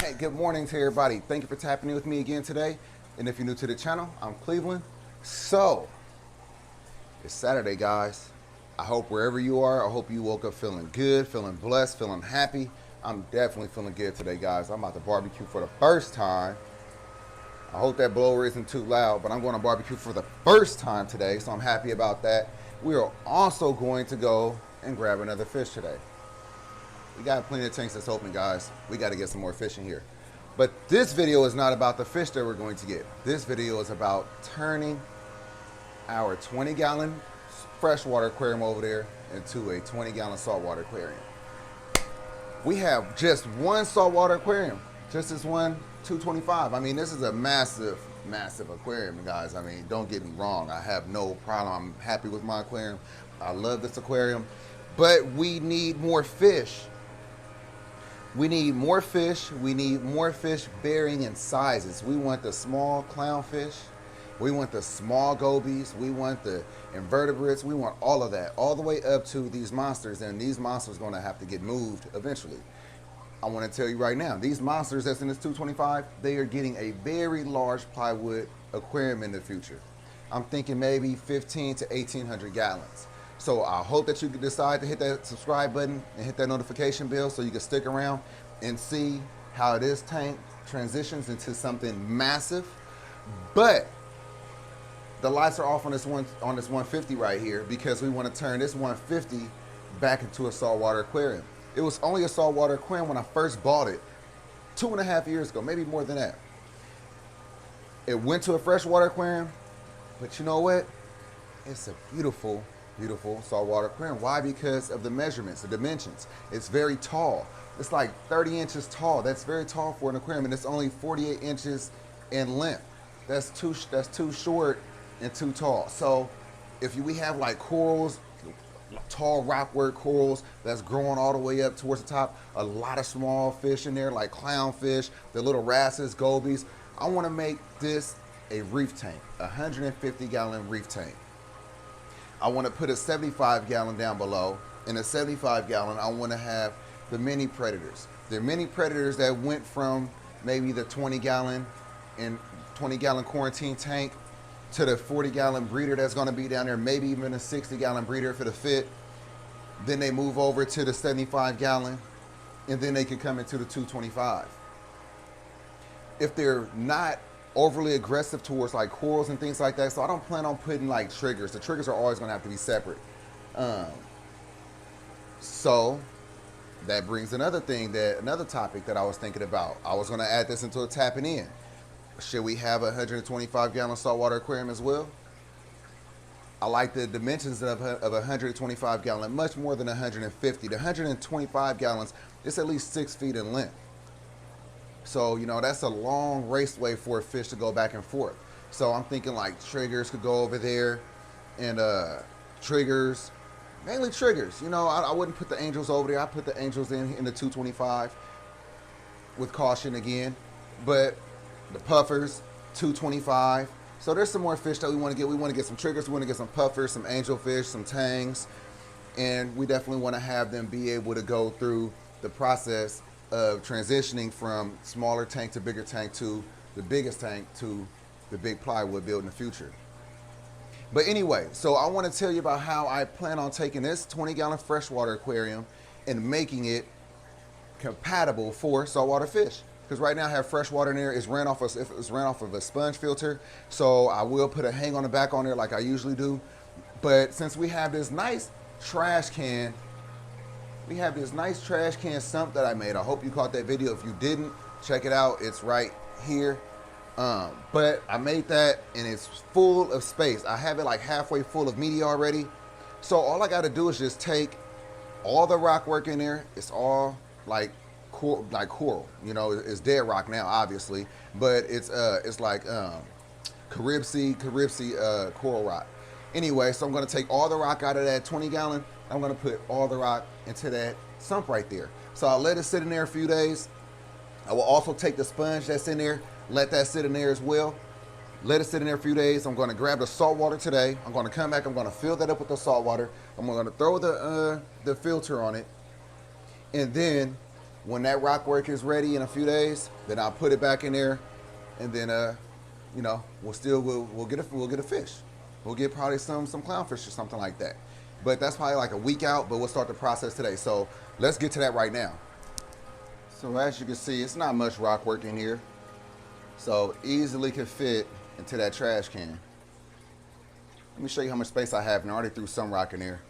right, good morning to everybody. Thank you for tapping in with me again today. And if you're new to the channel, I'm Cleveland. So, it's Saturday, guys. I hope wherever you are, I hope you woke up feeling good, feeling blessed, feeling happy. I'm definitely feeling good today, guys. I'm about to barbecue for the first time. I hope that blower isn't too loud, but I'm going to barbecue for the first time today, so I'm happy about that. We are also going to go and grab another fish today. We got plenty of tanks that's open, guys. We got to get some more fish in here. But this video is not about the fish that we're going to get. This video is about turning our 20-gallon freshwater aquarium over there into a 20-gallon saltwater aquarium. We have just one saltwater aquarium, just this one 225. I mean, this is a massive, massive aquarium, guys. I mean, don't get me wrong. I have no problem. I'm happy with my aquarium. I love this aquarium, but we need more fish. We need more fish. We need more fish varying in sizes. We want the small clownfish. We want the small gobies. We want the invertebrates. We want all of that, all the way up to these monsters. And these monsters are going to have to get moved eventually. I want to tell you right now, these monsters that's in this 225, they are getting a very large plywood aquarium in the future. I'm thinking maybe 15 to 1,800 gallons. So I hope that you can decide to hit that subscribe button and hit that notification bell so you can stick around and see how this tank transitions into something massive. But the lights are off on this 150 right here because we want to turn this 150 back into a saltwater aquarium. It was only a saltwater aquarium when I first bought it 2.5 years ago, maybe more than that. It went to a freshwater aquarium, but you know what? It's a beautiful, beautiful saltwater aquarium. Why? Because of the measurements, the dimensions. It's very tall. It's like 30 inches tall. That's very tall for an aquarium, and it's only 48 inches in length. That's too short and too tall. So if we have like corals, tall rockwork corals that's growing all the way up towards the top, a lot of small fish in there like clownfish, the little wrasses, gobies. I want to make this a reef tank, a 150-gallon reef tank. I want to put a 75-gallon down below. In a 75-gallon, I want to have the mini predators. The mini predators that went from maybe the 20-gallon and 20-gallon quarantine tank to the 40-gallon breeder that's going to be down there, maybe even a 60-gallon breeder if it'll fit. Then they move over to the 75-gallon, and then they can come into the 225. If they're not overly aggressive towards like corals and things like that, so I don't plan on putting like triggers. The triggers are always going to have to be separate. So that brings another topic that I was thinking about. I was going to add this into a tapping in. Should we have a 125-gallon saltwater aquarium as well? I like the dimensions of a 125-gallon much more than 150. The 125 gallons, it's at least 6 feet in length. So, you know, that's a long raceway for a fish to go back and forth. So I'm thinking like triggers could go over there, and triggers, mainly triggers. You know, I wouldn't put the angels over there. I put the angels in the 225 with caution again. But the puffers, 225. So there's some more fish that we want to get. We want to get some triggers. We want to get some puffers, some angelfish, some tangs. And we definitely want to have them be able to go through the process of transitioning from smaller tank to bigger tank to the biggest tank to the big plywood build in the future. But anyway, so I want to tell you about how I plan on taking this 20-gallon freshwater aquarium and making it compatible for saltwater fish. Because right now I have fresh water in there. It's ran off of a sponge filter. So I will put a hang on the back on there like I usually do. But since we have this nice trash can, sump that I made. I hope you caught that video. If you didn't, check it out. It's right here. But I made that and it's full of space. I have it like halfway full of media already. So all I got to do is just take all the rock work in there. It's all like coral, you know, it's dead rock now, obviously, but it's like Carib Sea coral rock. Anyway, so I'm going to take all the rock out of that 20-gallon. I'm going to put all the rock into that sump right there. So I'll let it sit in there a few days. I will also take the sponge that's in there, let that sit in there as well. Let it sit in there a few days. I'm going to grab the salt water today. I'm going to come back. I'm going to fill that up with the salt water. I'm going to throw the filter on it, and then When that rock work is ready in a few days, then I'll put it back in there, and then you know, we'll get a fish. We'll get probably some clownfish or something like that. But that's probably like a week out, but we'll start the process today. So let's get to that right now. So as you can see, it's not much rock work in here. So easily can fit into that trash can. Let me show you how much space I have, and I already threw some rock in there.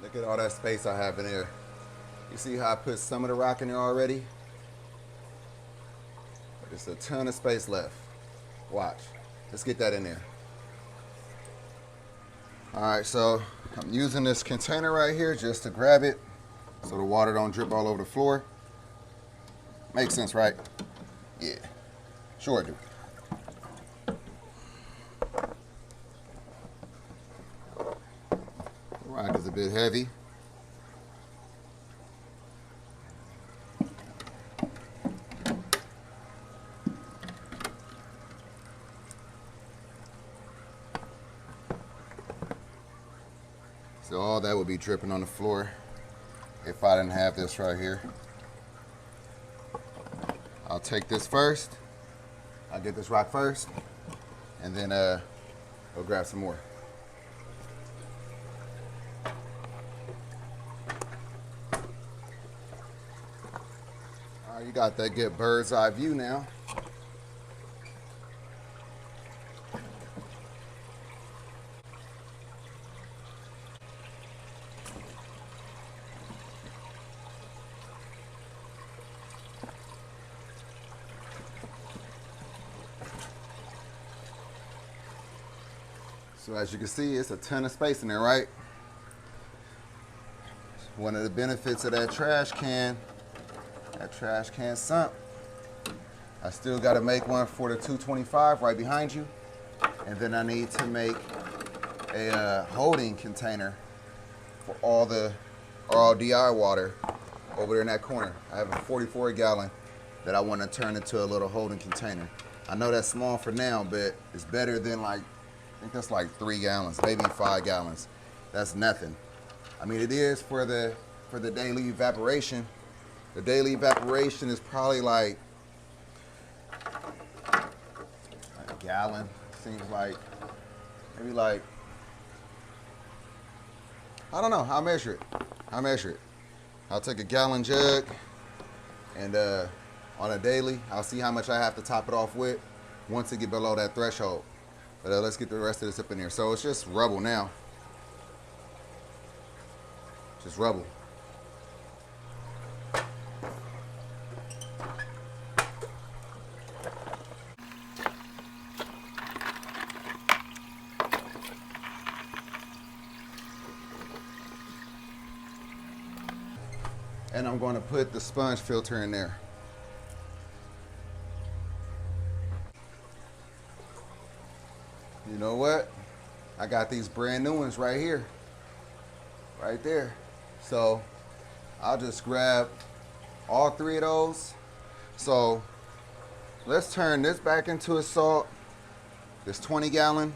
Look at all that space I have in there. You see how I put some of the rock in there already? But there's a ton of space left. Watch. Let's get that in there. All right, so I'm using this container right here just to grab it so the water don't drip all over the floor. Makes sense, right? Yeah, sure do. The rock is a bit heavy. So all that would be dripping on the floor if I didn't have this right here. I'll take this first. I'll get this rock first, and then we'll grab some more. All right, you got that good bird's eye view now. So as you can see, it's a ton of space in there, right? One of the benefits of that trash can sump. I still got to make one for the 225 right behind you. And then I need to make a holding container for all DI water over there in that corner. I have a 44 gallon that I want to turn into a little holding container. I know that's small for now, but it's better than like, I think that's like 3 gallons, maybe 5 gallons. That's nothing. I mean, it is for the daily evaporation. The daily evaporation is probably like a gallon. Seems like maybe like, I don't know. I'll measure it. I'll take a gallon jug, and on a daily, I'll see how much I have to top it off with once it get below that threshold. But let's get the rest of this up in here. So it's just rubble now. Just rubble. And I'm going to put the sponge filter in there. You know what? I got these brand new ones right here. Right there. So I'll just grab all 3 of those. So let's turn this back into a salt. This 20 gallon.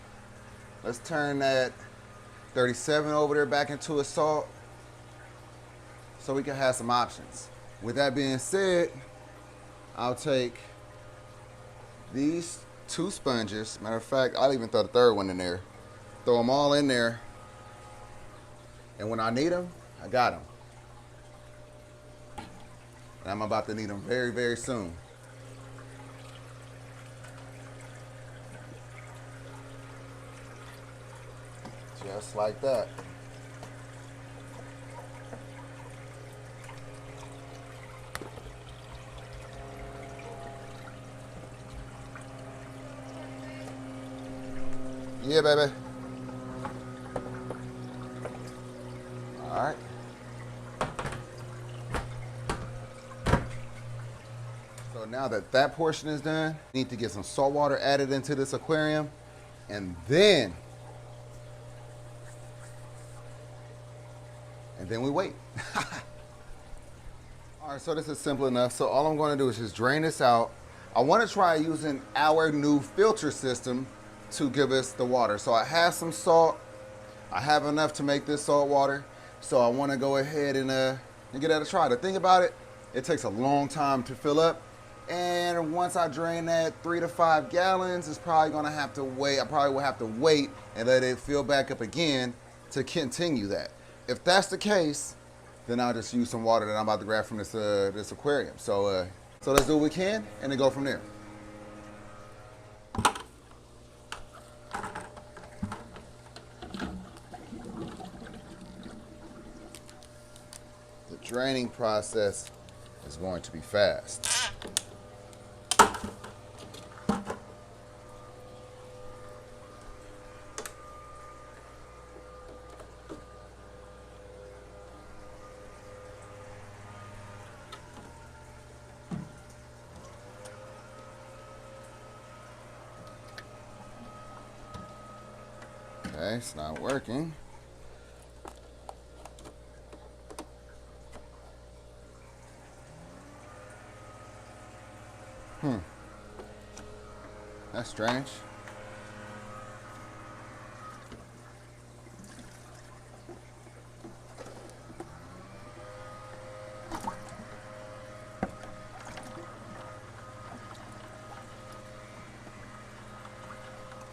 Let's turn that 37 over there back into a salt, so we can have some options. With that being said, I'll take these 2 sponges. Matter of fact, I'll even throw the 3rd one in there. Throw them all in there. And when I need them, I got them. And I'm about to need them very, very soon. Just like that. Yeah, baby. All right. So now that that portion is done, need to get some salt water added into this aquarium, and then we wait. All right, so this is simple enough. So all I'm going to do is just drain this out. I want to try using our new filter system to give us the water. So I have some salt. I have enough to make this salt water. So I want to go ahead and give that a try. The thing about it, It takes a long time to fill up. And once I drain that 3 to 5 gallons, it's probably gonna have to wait. I probably will have to wait and let it fill back up again to continue that. If that's the case, then I'll just use some water that I'm about to grab from this aquarium. So let's do what we can and then go from there. The draining process is going to be fast. Okay, it's not working. That's strange.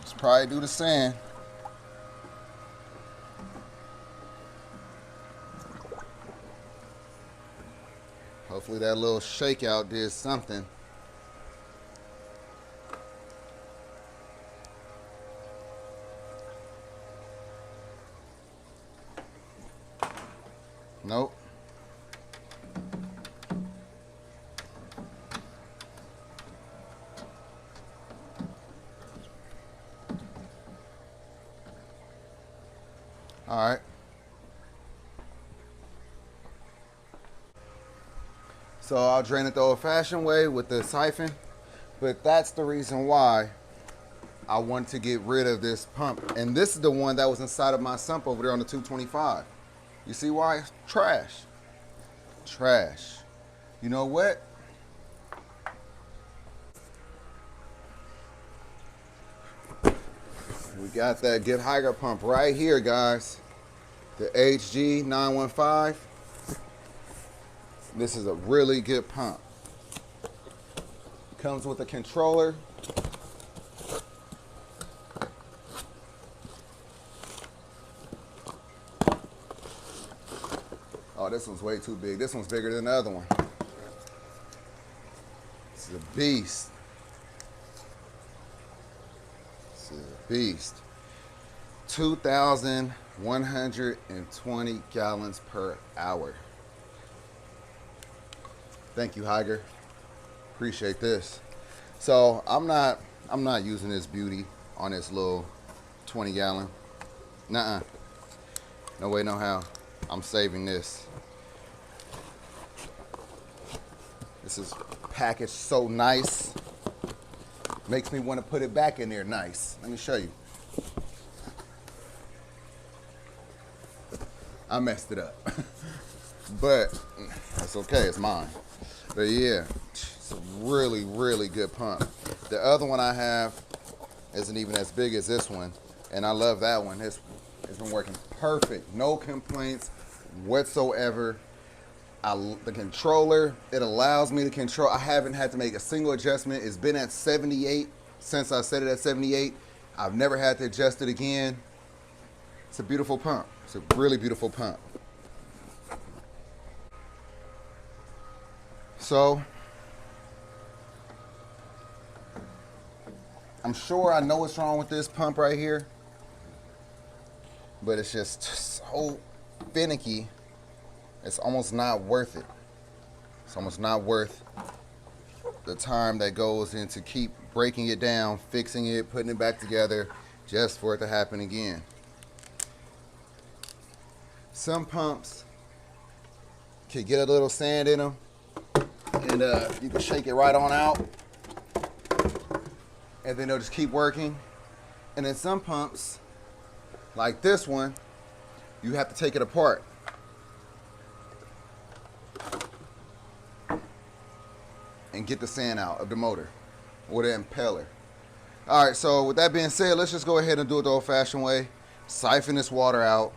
It's probably due to sand. Hopefully that little shakeout did something. Nope. All right. So I'll drain it the old-fashioned way with the siphon, but that's the reason why I want to get rid of this pump. And this is the one that was inside of my sump over there on the 225. You see why? Trash. Trash. You know what? We got that Get Higher pump right here, guys. The HG915. This is a really good pump. Comes with a controller. Oh, this one's way too big. This one's bigger than the other one. This is a beast. This is a beast. 2,120 gallons per hour. Thank you, Higer. Appreciate this. So I'm not using this beauty on this little 20 gallon. Nuh-uh. No way, no how. I'm saving this. This is packaged so nice. Makes me want to put it back in there nice. Let me show you. I messed it up. But that's okay, it's mine. But yeah, it's a really, really good pump. The other one I have isn't even as big as this one, and I love that one. It's been working perfect. No complaints whatsoever. The controller, it allows me to control. I haven't had to make a single adjustment. It's been at 78 since I set it at 78. I've never had to adjust it again. It's a beautiful pump. It's a really beautiful pump. So, I'm sure I know what's wrong with this pump right here, but it's just so finicky. It's almost not worth it. It's almost not worth the time that goes into keep breaking it down, fixing it, putting it back together, just for it to happen again. Some pumps can get a little sand in them, and you can shake it right on out, and then they'll just keep working. And then some pumps, like this one, you have to take it apart. And get the sand out of the motor or the impeller. All right, so with that being said, let's just go ahead and do it the old-fashioned way. Siphon this water out,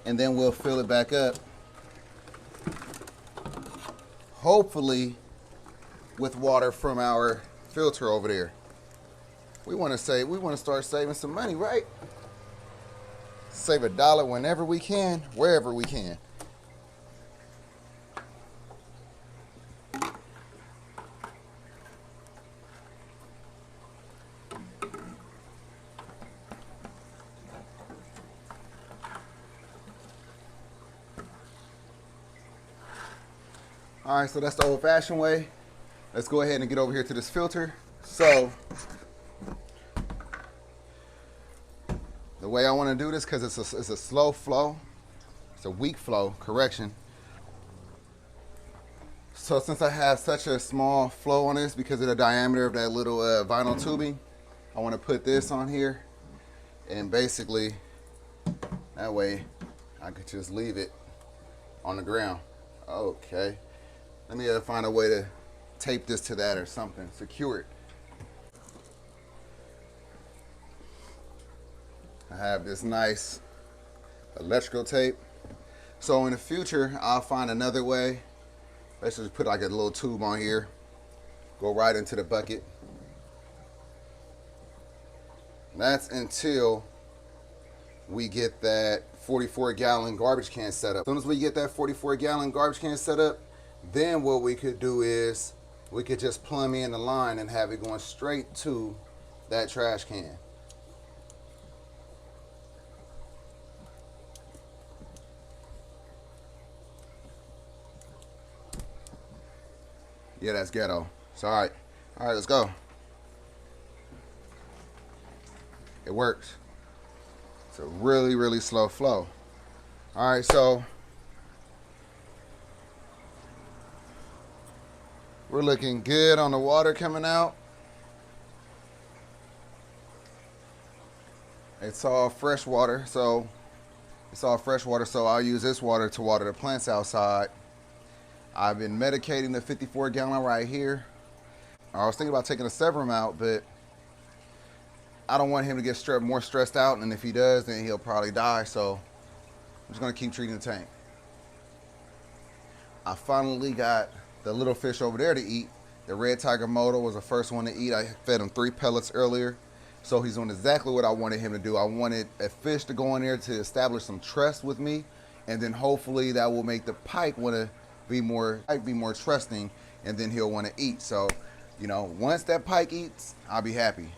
and then we'll fill it back up hopefully with water from our filter over there. We want to start saving some money, right? Save $1 whenever we can, wherever we can. All right, so that's the old-fashioned way. Let's go ahead and get over here to this filter. So the way I want to do this, because it's a slow flow, it's a weak flow, correction. So since I have such a small flow on this because of the diameter of that little vinyl tubing, I want to put this on here, and basically that way I could just leave it on the ground. Okay. Let me find a way to tape this to that or something, secure it. I have this nice electrical tape. So in the future, I'll find another way. Let's just put like a little tube on here, go right into the bucket. That's until we get that 44-gallon garbage can set up. As soon as we get that 44-gallon garbage can set up, then what we could do is we could just plumb in the line and have it going straight to that trash can. Yeah, that's ghetto. It's all right. All right, let's go. It works. It's a really, really slow flow. All right, so we're looking good on the water coming out. It's all fresh water, so I'll use this water to water the plants outside. I've been medicating the 54-gallon right here. I was thinking about taking a severum out, but I don't want him to get more stressed out, and if he does, then he'll probably die, so I'm just gonna keep treating the tank. I finally got the little fish over there to eat. The red tiger motor was the first one to eat. I fed him 3 pellets earlier. So he's doing exactly what I wanted him to do. I wanted a fish to go in there to establish some trust with me, and then hopefully that will make the pike want to be more trusting, and then he'll want to eat. So, you know, once that pike eats, I'll be happy.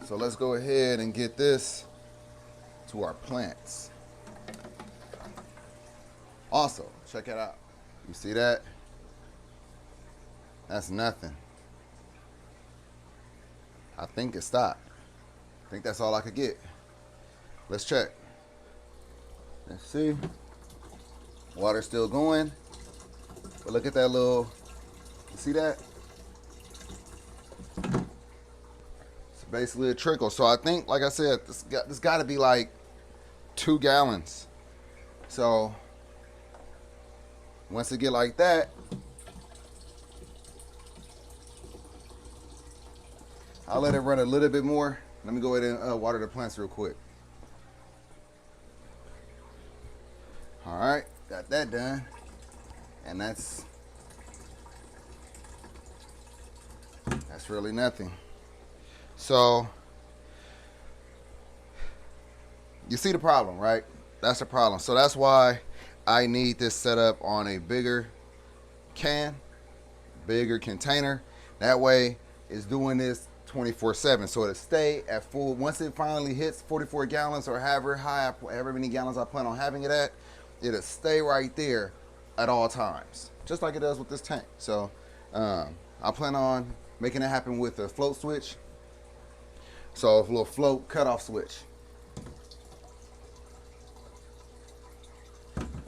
So let's go ahead and get this to our plants. Also, check it out. You see that? That's nothing. I think it stopped. I think that's all I could get. Let's check. Let's see. Water's still going. But look at that little, you see that? It's basically a trickle. So I think, like I said, this got to be like 2 gallons. So once it get like that, I'll let it run a little bit more. Let me go ahead and water the plants real quick. All right, got that done. And that's really nothing. So you see the problem, right? That's the problem. So that's why I need this set up on a bigger bigger container. That way it's doing this 24/7. So it'll stay at full. Once it finally hits 44 gallons or however many gallons I plan on having it at, it'll stay right there at all times, just like it does with this tank. So I plan on making it happen with a float switch. So a little float cutoff switch.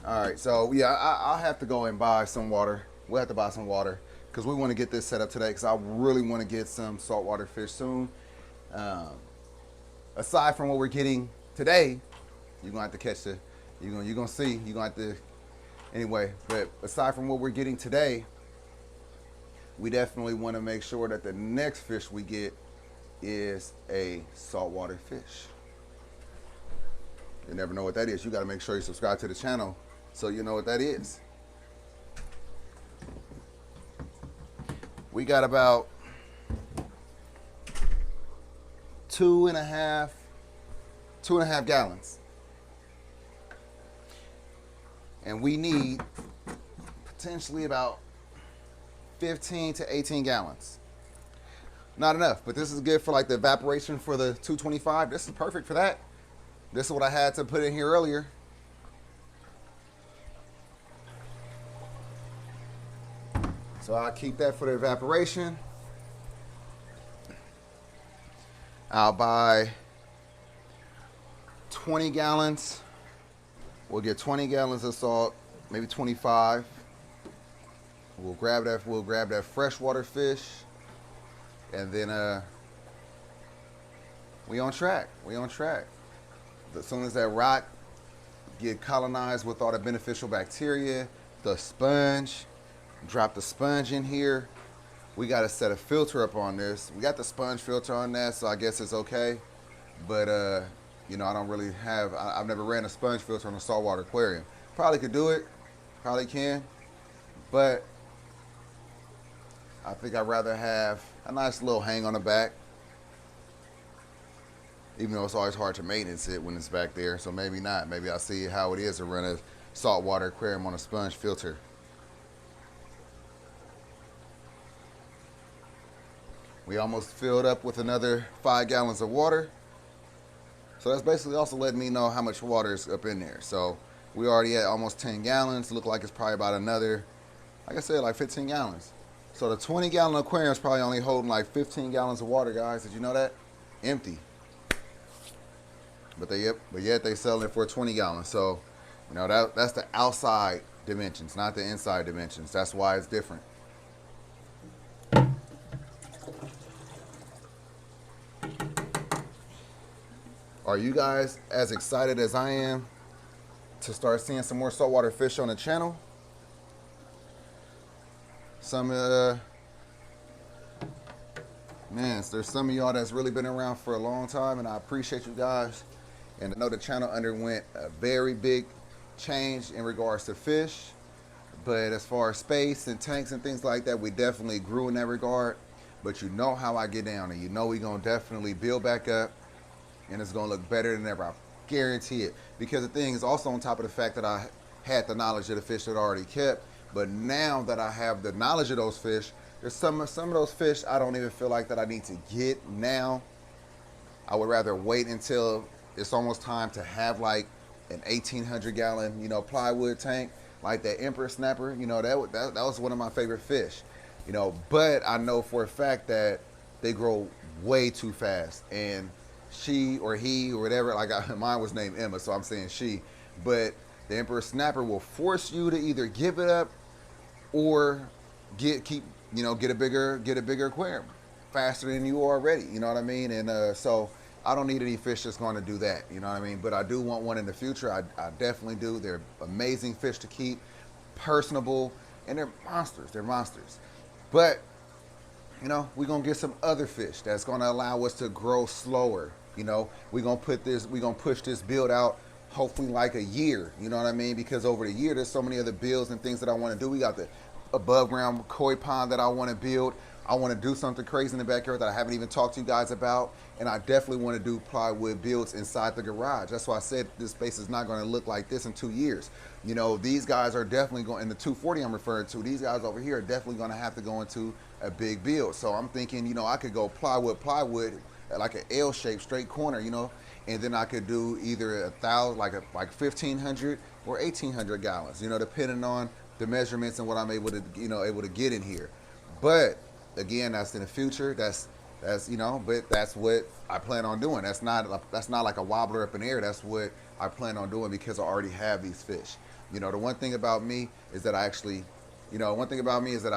All right, so yeah, I'll have to go and buy some water. We'll have to buy some water because we want to get this set up today because I really want to get some saltwater fish soon. Aside from what we're getting today, you're gonna have to catch the, you're gonna see, you're gonna have to, anyway, but aside from what we're getting today, we definitely want to make sure that the next fish we get is a saltwater fish. You never know what that is. You got to make sure you subscribe to the channel so you know what that is. We got about 2.5 gallons. And we need potentially about 15 to 18 gallons. Not enough, but this is good for like the evaporation for the 225. This is perfect for that. This is what I had to put in here earlier. So I'll keep that for the evaporation. I'll buy 20 gallons. We'll get 20 gallons of salt, maybe 25. We'll grab that freshwater fish. And then we on track. As soon as that rock get colonized with all the beneficial bacteria, the sponge, drop the sponge in here. We got to set a filter up on this. We got the sponge filter on that, so I guess it's okay. But you know, I don't really have. I've never ran a sponge filter on a saltwater aquarium. Probably could do it. Probably can. But I think I'd rather have a nice little hang on the back. Even though it's always hard to maintenance it when it's back there. So maybe not. Maybe I'll see how it is to run a saltwater aquarium on a sponge filter. We almost filled up with another 5 gallons of water. So that's basically also letting me know how much water is up in there. So we already at almost 10 gallons. Look like it's probably about another, like I said, like 15 gallons. So the 20-gallon aquarium is probably only holding like 15 gallons of water, guys. Did you know that? Empty. But yet they selling it for 20 gallons. So, you know, that's the outside dimensions, not the inside dimensions. That's why it's different. Are you guys as excited as I am to start seeing some more saltwater fish on the channel? Man, there's some of y'all that's really been around for a long time, and I appreciate you guys. And I know the channel underwent a very big change in regards to fish, but as far as space and tanks and things like that, we definitely grew in that regard. But you know how I get down, and you know we're gonna definitely build back up, and it's gonna look better than ever. I guarantee it. Because the thing is also on top of the fact that I had the knowledge of the fish that I already kept, but now that I have the knowledge of those fish, there's some of those fish I don't even feel like that I need to get now. I would rather wait until it's almost time to have like an 1,800 gallon, you know, plywood tank, like that emperor snapper. You know, that was one of my favorite fish. You know, but I know for a fact that they grow way too fast, and she or he or whatever, like mine was named Emma, so I'm saying she, but the emperor snapper will force you to either give it up or get a bigger aquarium faster than you already, you know what I mean? And so I don't need any fish that's going to do that, you know what I mean? But I do want one in the future. I definitely do. They're amazing fish to keep, personable, and they're monsters. But you know, we're gonna get some other fish that's gonna allow us to grow slower. You know, we're gonna push this build out hopefully like a year, you know what I mean? Because over the year there's so many other builds and things that I want to do. We got the above ground koi pond that I want to build. I want to do something crazy in the backyard that I haven't even talked to you guys about, and I definitely want to do plywood builds inside the garage. That's why I said this space is not going to look like this in 2 years. You know, these guys are definitely going, in the 240 I'm referring to, these guys over here are definitely going to have to go into a big build. So I'm thinking, you know, I could go plywood, like an L-shaped straight corner, you know, and then I could do either 1,000, like 1,500 or 1,800 gallons, you know, depending on the measurements and what I'm able to get in here. But again, that's in the future. That's you know, but that's what I plan on doing. That's not like a wobbler up in the air. That's what I plan on doing because I already have these fish. You know, the one thing about me is that I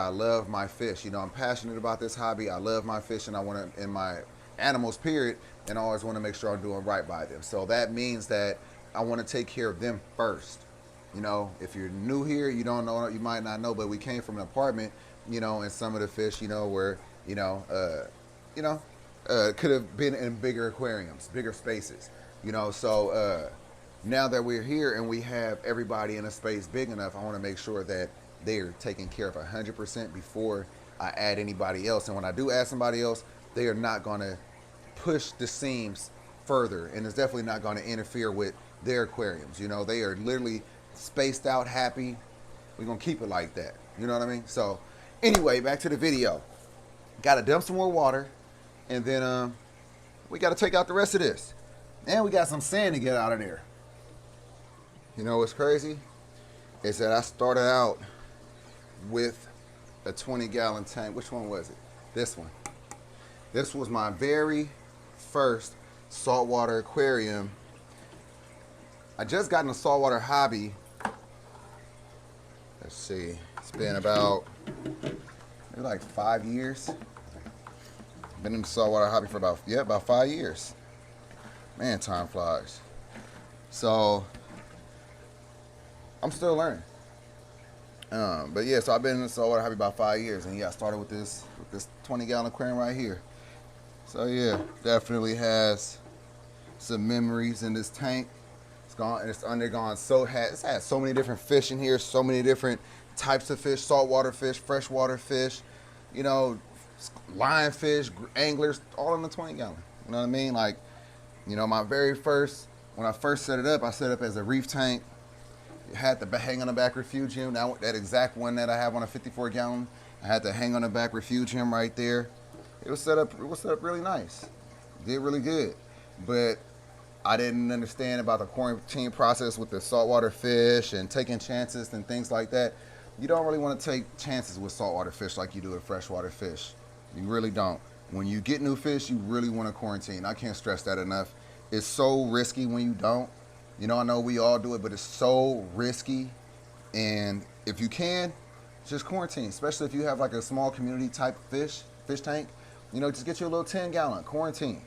love my fish. You know, I'm passionate about this hobby. I love my fish, and I want to, in my animals, period, and I always want to make sure I'm doing right by them. So that means that I want to take care of them first. You know, if you're new here, you don't know, you might not know, but we came from an apartment, you know, and some of the fish, you know, were, could have been in bigger aquariums, bigger spaces, you know. So now that we're here and we have everybody in a space big enough, I want to make sure that they're taken care of 100% before I add anybody else. And when I do add somebody else, they are not going to push the seams further, and it's definitely not going to interfere with their aquariums. You know, they are literally spaced out, happy. We're going to keep it like that. You know what I mean? So anyway, back to the video. Got to dump some more water, and then we got to take out the rest of this. And we got some sand to get out of there. You know what's crazy? Is that I started out with a 20-gallon tank. Which one was it? This one. This was my very first saltwater aquarium. I just got in a saltwater hobby. Let's see. It's been about maybe like 5 years. Been in the saltwater hobby for about 5 years. Man, time flies. So I'm still learning. But yeah, so I've been in the saltwater hobby about 5 years, and yeah, I started with this 20-gallon aquarium right here. So yeah, definitely has some memories in this tank. It's undergone it's had so many different fish in here, so many different types of fish, saltwater fish, freshwater fish, you know, lionfish, anglers, all in the 20-gallon. You know what I mean? Like, you know, when I first set it up, I set it up as a reef tank. It had the hang on the back refugium. That exact one that I have on a 54-gallon, I had the hang on the back refugium right there. It was set up really nice. Did really good. But I didn't understand about the quarantine process with the saltwater fish and taking chances and things like that. You don't really want to take chances with saltwater fish like you do with freshwater fish. You really don't. When you get new fish, you really want to quarantine. I can't stress that enough. It's so risky when you don't. You know, I know we all do it, but it's so risky. And if you can, just quarantine, especially if you have like a small community type fish tank. You know, just get you a little 10-gallon, quarantine.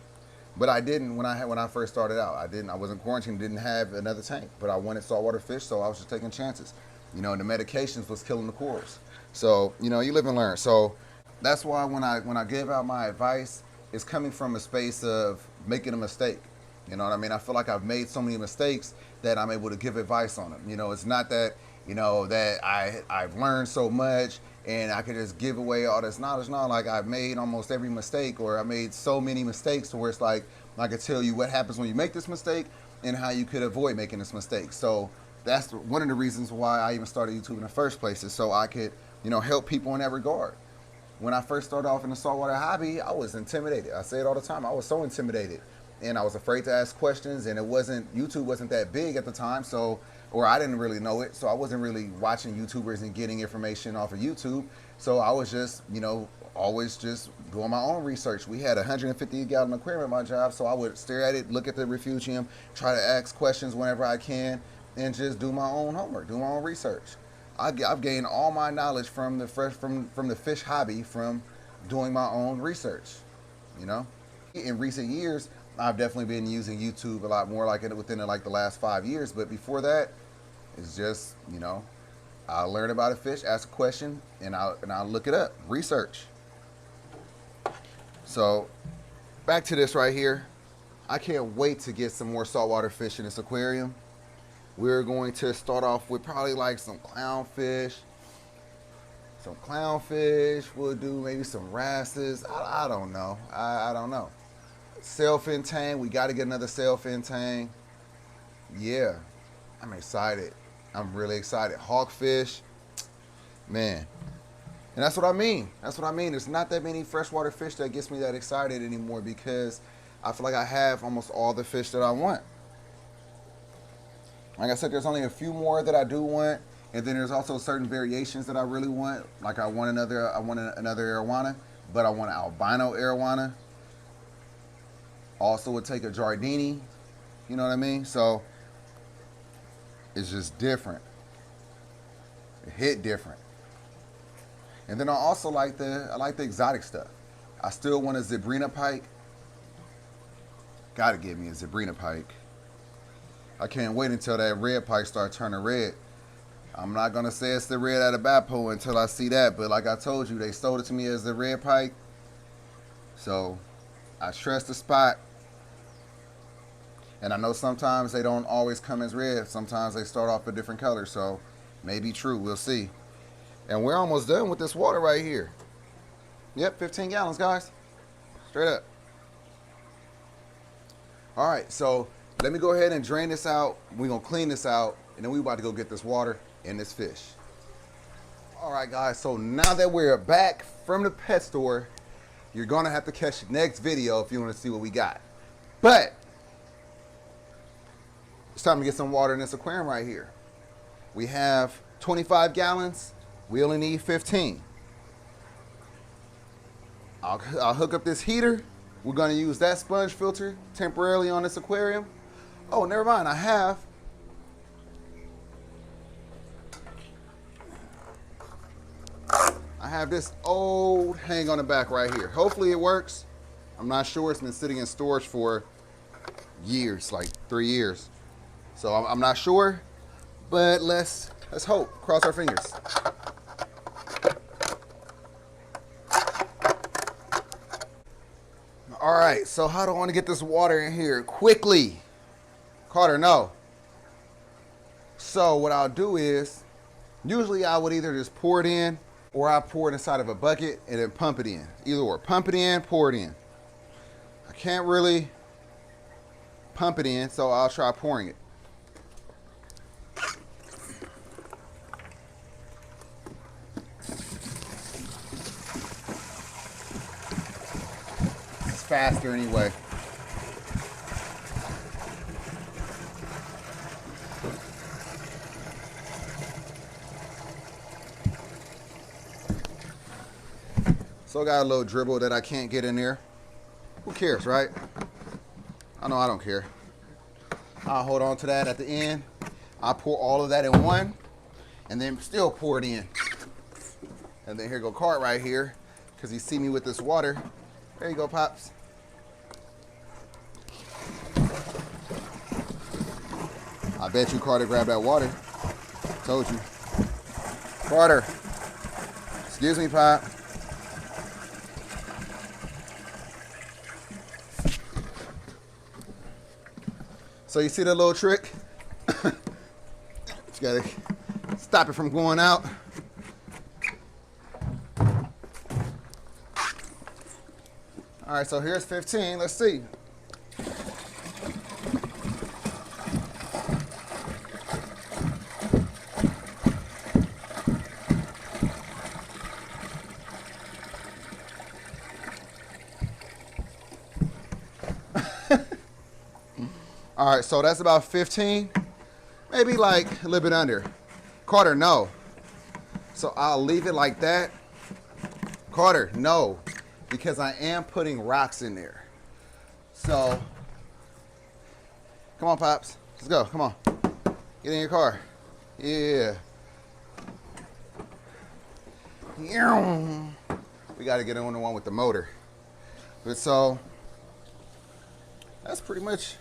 But I didn't when I first started out. I wasn't quarantined, didn't have another tank. But I wanted saltwater fish, so I was just taking chances. You know, and the medications was killing the corals. So, you know, you live and learn. So that's why when I give out my advice, it's coming from a space of making a mistake. You know what I mean? I feel like I've made so many mistakes that I'm able to give advice on them. You know, it's not that, you know, that I've learned so much and I could just give away all this knowledge. No, like I've made almost every mistake, or I made so many mistakes to where it's like I could tell you what happens when you make this mistake and how you could avoid making this mistake. So that's one of the reasons why I even started YouTube in the first place, is so I could, you know, help people in that regard. When I first started off in the saltwater hobby, I was intimidated. I say it all the time. I was so intimidated. And I was afraid to ask questions, and YouTube wasn't that big at the time, so, or I didn't really know it, so I wasn't really watching YouTubers and getting information off of YouTube. So I was just, you know, always just doing my own research. We had a 150-gallon aquarium at my job, so I would stare at it, look at the refugium, try to ask questions whenever I can, and just do my own homework, do my own research. I've gained all my knowledge from the fish hobby from doing my own research, you know. In recent years, I've definitely been using YouTube a lot more, like within the last 5 years. But before that, it's just, you know, I'll learn about a fish, ask a question, and I'll look it up, research. So back to this right here. I can't wait to get some more saltwater fish in this aquarium. We're going to start off with probably like some clownfish. We'll do maybe some wrasses. I don't know. I don't know. Sailfin tang, we got to get another sailfin tang. Yeah, I'm excited. I'm really excited. Hawkfish, man. And that's what I mean. There's not that many freshwater fish that gets me that excited anymore, because I feel like I have almost all the fish that I want. Like I said, there's only a few more that I do want, and then there's also certain variations that I really want. Like I want another arowana, but I want an albino arowana. Also would take a Giardini, you know what I mean? So it's just different. It hit different. And then I also like the exotic stuff. I still want a Zebrina pike. Gotta give me a Zebrina pike. I can't wait until that red pike starts turning red. I'm not gonna say it's the red at a Bapo until I see that, but like I told you, they sold it to me as the red pike. So I trust the spot. And I know sometimes they don't always come as red. Sometimes they start off a different color. So may be true. We'll see. And we're almost done with this water right here. Yep, 15 gallons, guys. Straight up. All right, so let me go ahead and drain this out. We're going to clean this out. And then we're about to go get this water and this fish. All right, guys. So now that we're back from the pet store, you're going to have to catch the next video if you want to see what we got. But it's time to get some water in this aquarium right here. We have 25 gallons. We only need 15. I'll hook up this heater. We're going to use that sponge filter temporarily on this aquarium. Oh, never mind. I have this old hang on the back right here. Hopefully it works. I'm not sure. It's been sitting in storage for years, like 3 years. So I'm not sure, but let's hope. Cross our fingers. All right, so how do I want to get this water in here quickly? Carter, no. So what I'll do is, usually I would either just pour it in or I pour it inside of a bucket and then pump it in. Either or, pump it in, pour it in. I can't really pump it in, so I'll try pouring it. It's faster anyway. So I got a little dribble that I can't get in there. Who cares, right? I know I don't care. I'll hold on to that at the end. I'll pour all of that in one and then still pour it in. And then here go Cart right here because he see me with this water. There you go, Pops. I bet you Carter grabbed that water. Told you. Carter. Excuse me, Pop. So you see that little trick? You gotta stop it from going out. All right, so here's 15. Let's see. All right, so that's about 15, maybe like a little bit under. Carter, no. So I'll leave it like that. Carter, no, because I am putting rocks in there. So, come on, Pops. Let's go, come on. Get in your car. Yeah. We got to get on the one with the motor. But so, that's pretty much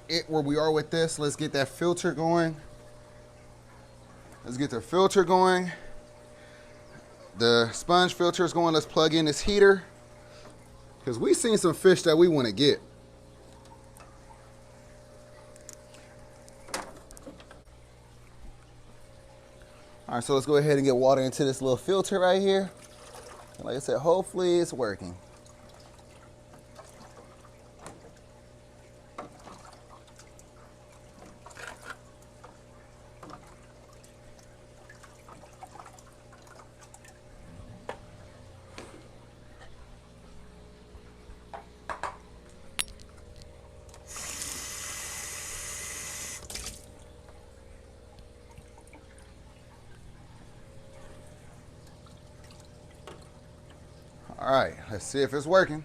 it where we are with this. Let's get that filter going. Let's get the filter going. The sponge filter is going. Let's plug in this heater because we've seen some fish that we want to get. All right, so let's go ahead and get water into this little filter right here. And like I said, hopefully it's working. All right, let's see if it's working.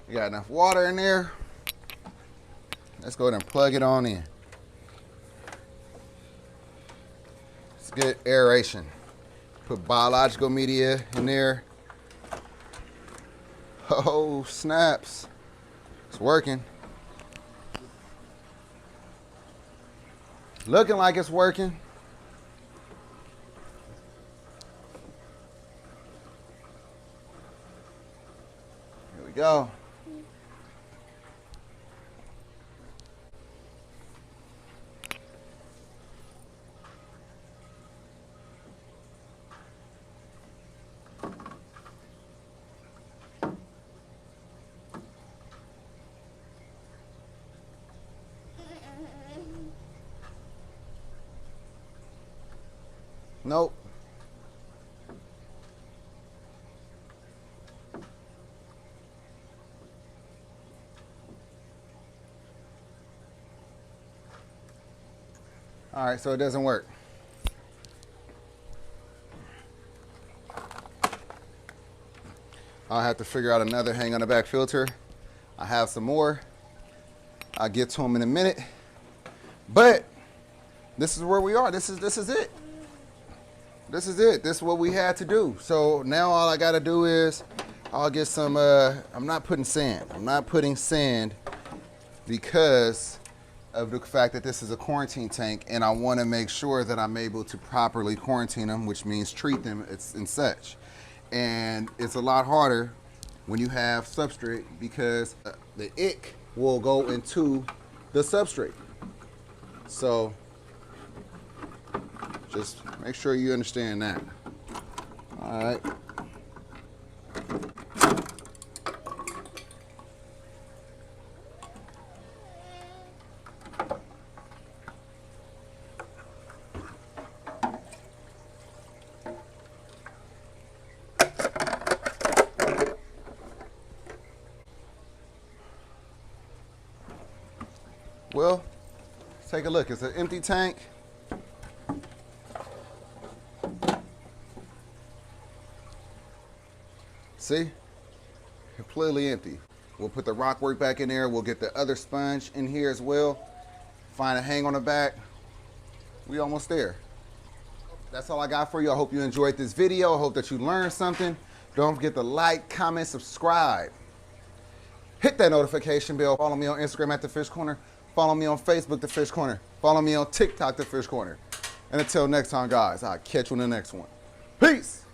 We got enough water in there. Let's go ahead and plug it on in. It's good aeration. Put biological media in there. Oh, snaps. It's working. Looking like it's working. Here we go. Nope. All right, so it doesn't work. I'll have to figure out another hang on the back filter. I have some more. I'll get to them in a minute. But this is where we are. This is it. This is it. This is what we had to do. So now all I got to do is I'll get some, I'm not putting sand. I'm not putting sand because of the fact that this is a quarantine tank, and I want to make sure that I'm able to properly quarantine them, which means treat them and such. And it's a lot harder when you have substrate because the ick will go into the substrate. So just make sure you understand that. All right. Well, let's take a look. It's an empty tank. See? Completely empty. We'll put the rock work back in there. We'll get the other sponge in here as well. Find a hang on the back. We almost there. That's all I got for you. I hope you enjoyed this video. I hope that you learned something. Don't forget to like, comment, subscribe. Hit that notification bell. Follow me on Instagram at The Fish Corner. Follow me on Facebook, The Fish Corner. Follow me on TikTok, The Fish Corner. And until next time, guys, I'll catch you in the next one. Peace.